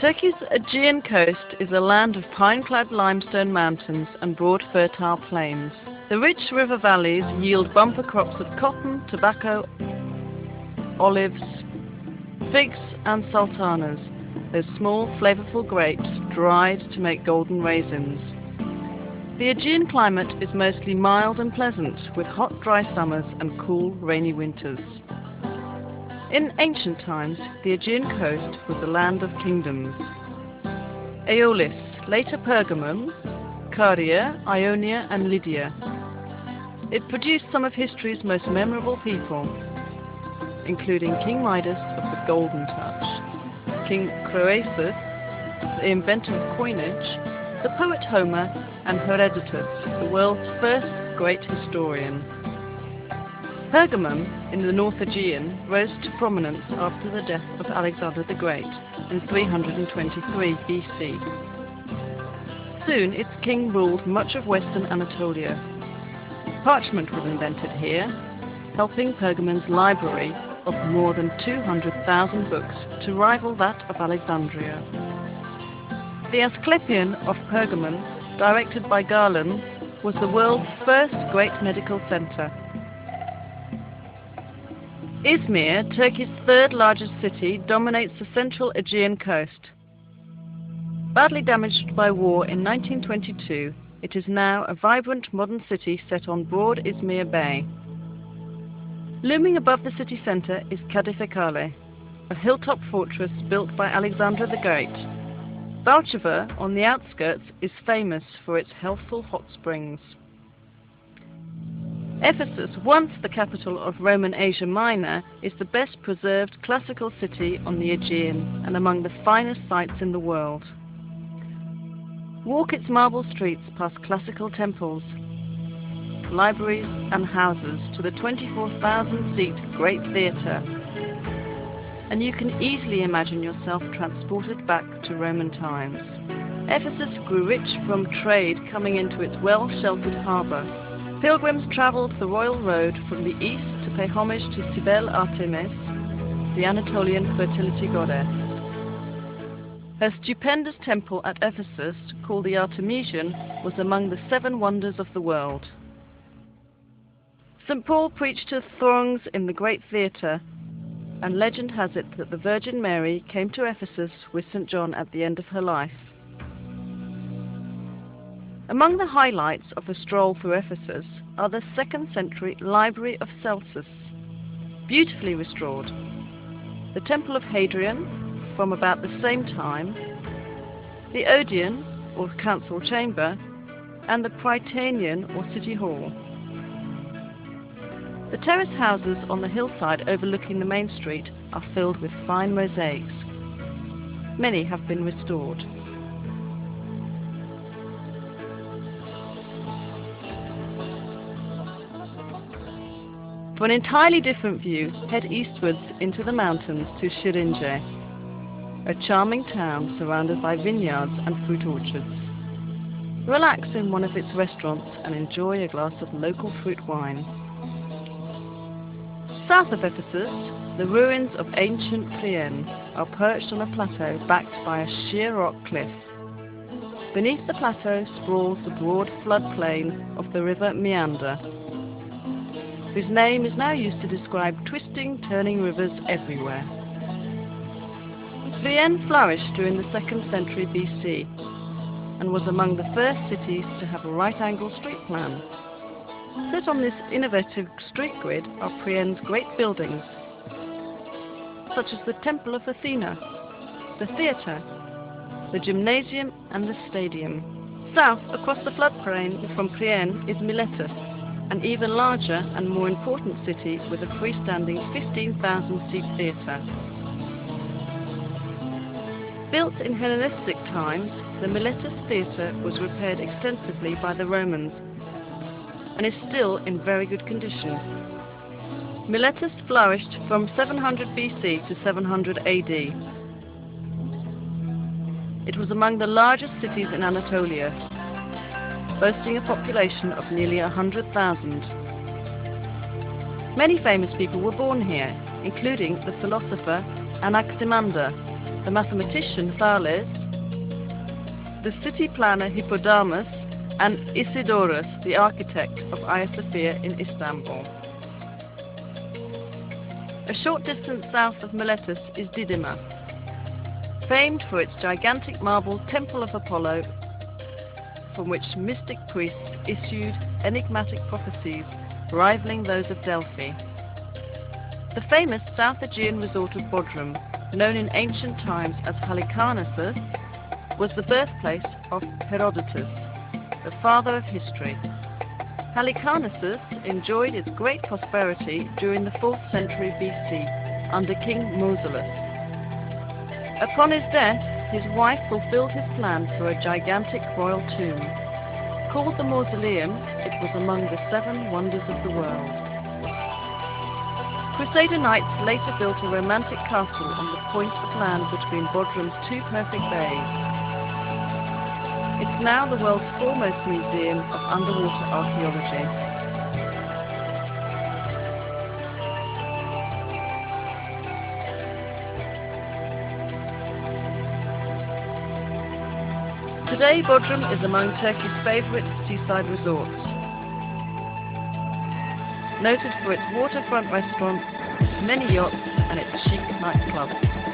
Turkey's Aegean coast is a land of pine-clad limestone mountains and broad fertile plains. The rich river valleys yield bumper crops of cotton, tobacco, olives, figs and sultanas, those small flavorful grapes dried to make golden raisins. The Aegean climate is mostly mild and pleasant, with hot dry summers and cool rainy winters. In ancient times, the Aegean coast was a land of kingdoms. Aeolis, later Pergamum, Caria, Ionia and Lydia. It produced some of history's most memorable people, including King Midas of the Golden Touch, King Croesus, the inventor of coinage, the poet Homer, and Herodotus, the world's first great historian. Pergamum, in the North Aegean, rose to prominence after the death of Alexander the Great in 323 BC. Soon its king ruled much of western Anatolia. Parchment was invented here, helping Pergamon's library of more than 200,000 books to rival that of Alexandria. The Asclepion of Pergamon, directed by Galen, was the world's first great medical center. Izmir, Turkey's third largest city, dominates the central Aegean coast. Badly damaged by war in 1922, it is now a vibrant modern city set on broad Izmir Bay. Looming above the city centre is Kadifekale, a hilltop fortress built by Alexander the Great. Balchova, on the outskirts, is famous for its healthful hot springs. Ephesus, once the capital of Roman Asia Minor, is the best preserved classical city on the Aegean and among the finest sights in the world. Walk its marble streets past classical temples, libraries and houses to the 24,000-seat Great Theatre, and you can easily imagine yourself transported back to Roman times. Ephesus grew rich from trade coming into its well-sheltered harbour. Pilgrims travelled the royal road from the east to pay homage to Cybele Artemis, the Anatolian fertility goddess. Her stupendous temple at Ephesus, called the Artemision, was among the 7 wonders of the world. St. Paul preached to throngs in the great theatre, and legend has it that the Virgin Mary came to Ephesus with St. John at the end of her life. Among the highlights of a stroll through Ephesus are the 2nd century Library of Celsus, beautifully restored, the Temple of Hadrian from about the same time, the Odeon, or Council Chamber, and the Prytaneum, or City Hall. The terrace houses on the hillside overlooking the main street are filled with fine mosaics. Many have been restored. For an entirely different view, head eastwards into the mountains to Şirince, a charming town surrounded by vineyards and fruit orchards. Relax in one of its restaurants and enjoy a glass of local fruit wine. South of Ephesus, the ruins of ancient Priene are perched on a plateau backed by a sheer rock cliff. Beneath the plateau sprawls the broad floodplain of the river Meander, whose name is now used to describe twisting, turning rivers everywhere. Priene flourished during the 2nd century BC and was among the first cities to have a right-angle street plan. Set on this innovative street grid are Priene's great buildings, such as the Temple of Athena, the theatre, the gymnasium and the stadium. South, across the floodplain from Priene, is Miletus, an even larger and more important city with a freestanding 15,000-seat theatre. Built in Hellenistic times, the Miletus theatre was repaired extensively by the Romans and is still in very good condition. Miletus flourished from 700 BC to 700 AD. It was among the largest cities in Anatolia, boasting a population of nearly 100,000. Many famous people were born here, including the philosopher Anaximander, the mathematician Thales, the city planner Hippodamus, and Isidorus, the architect of Hagia Sophia in Istanbul. A short distance south of Miletus is Didymus, famed for its gigantic marble Temple of Apollo, from which mystic priests issued enigmatic prophecies rivaling those of Delphi. The famous South Aegean resort of Bodrum, known in ancient times as Halicarnassus, was the birthplace of Herodotus, the father of history. Halicarnassus enjoyed its great prosperity during the 4th century BC under King Mausolus. Upon his death, his wife fulfilled his plan for a gigantic royal tomb. Called the Mausoleum, it was among the 7 wonders of the world. Crusader knights later built a romantic castle on the point of land between Bodrum's 2 perfect bays. It's now the world's foremost museum of underwater archaeology. Today, Bodrum is among Turkey's favourite seaside resorts, noted for its waterfront restaurants, many yachts and its chic nightclubs.